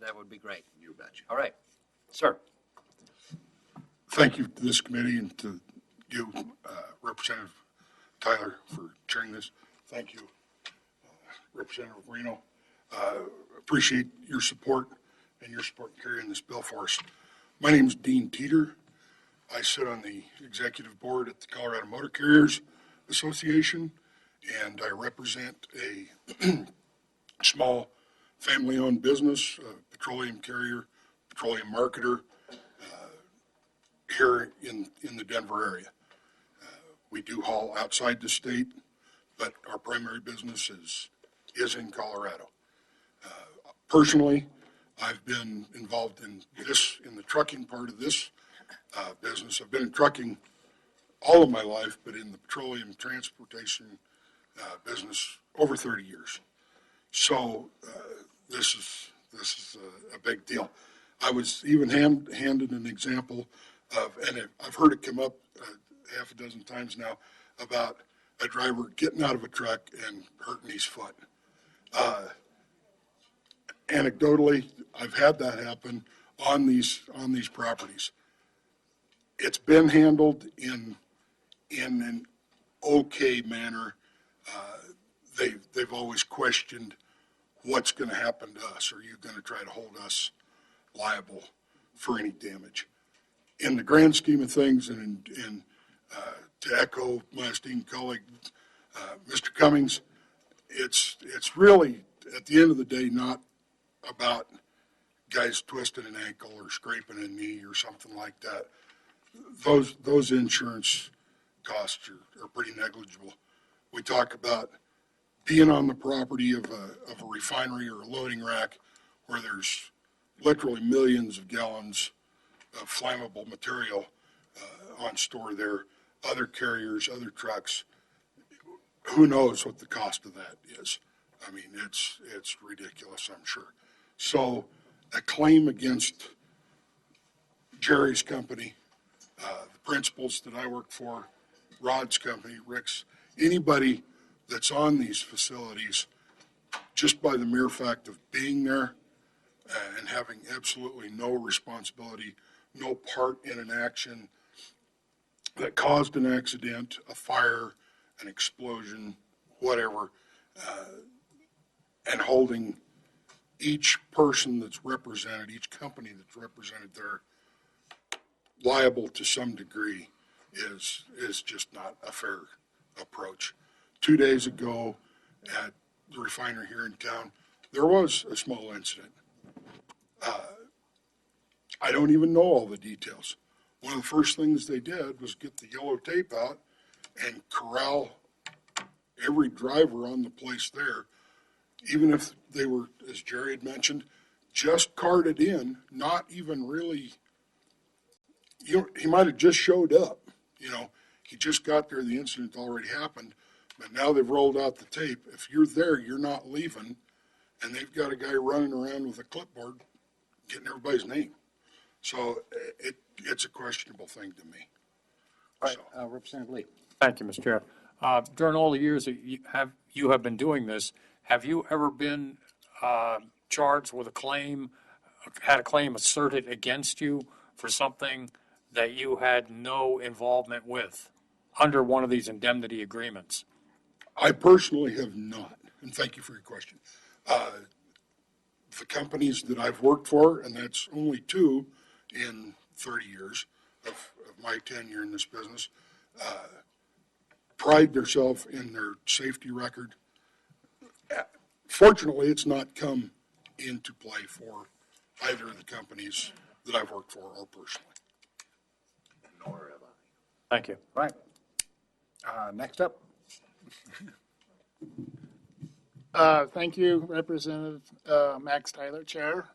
that would be great. You betcha. All right, sir. Thank you to this committee and to you, Representative Tyler, for chairing this. Thank you, Representative Reno. Appreciate your support and your support in carrying this bill for us. My name is Dean Teeter. I sit on the executive board at the Colorado Motor Carriers Association, and I represent a small family-owned business, petroleum carrier, petroleum marketer, here in the Denver area. We do haul outside the state, but our primary business is in Colorado. Personally, I've been involved in the trucking part of this business. I've been in trucking all of my life, but in the petroleum transportation business over 30 years. So this is a big deal. I was even handed an example of, and I've heard it come up half a dozen times now, about a driver getting out of a truck and hurting his foot. Anecdotally, I've had that happen on these properties. It's been handled in an okay manner. They've always questioned what's going to happen to us. Are you going to try to hold us liable for any damage? In the grand scheme of things, and to echo my esteemed colleague, Mr. Cummings, it's really, at the end of the day, not about guys twisting an ankle or scraping a knee or something like that. Those insurance costs are pretty negligible. We talk about being on the property of a refinery or a loading rack where there's literally millions of gallons of flammable material on store there, other carriers, other trucks. Who knows what the cost of that is? I mean, it's ridiculous, I'm sure. So a claim against Jerry's company, the principals that I work for, Rod's company, Rick's, anybody that's on these facilities, just by the mere fact of being there and having absolutely no responsibility, no part in an action that caused an accident, a fire, an explosion, whatever, and holding each person that's represented, each company that's represented there, liable to some degree is just not a fair approach. 2 days ago at the refinery here in town, there was a small incident. I don't even know all the details. One of the first things they did was get the yellow tape out and corral every driver on the place there, even if they were, as Jerry had mentioned, just carted in, not even really, he might have just showed up. He just got there, the incident already happened, but now they've rolled out the tape. If you're there, you're not leaving, and they've got a guy running around with a clipboard getting everybody's name. So it's a questionable thing to me. All right, Representative Lee. Thank you, Mr. Chair. During all the years that you have been doing this, have you ever been charged with had a claim asserted against you for something that you had no involvement with under one of these indemnity agreements? I personally have not, and thank you for your question. The companies that I've worked for, and that's only 2 in 30 years of my tenure in this business, pride themselves in their safety record. Fortunately, it's not come into play for either of the companies that I've worked for or personally. Nor have I. Thank you. All right. Next up. Thank you, Representative Max Tyler, Chair.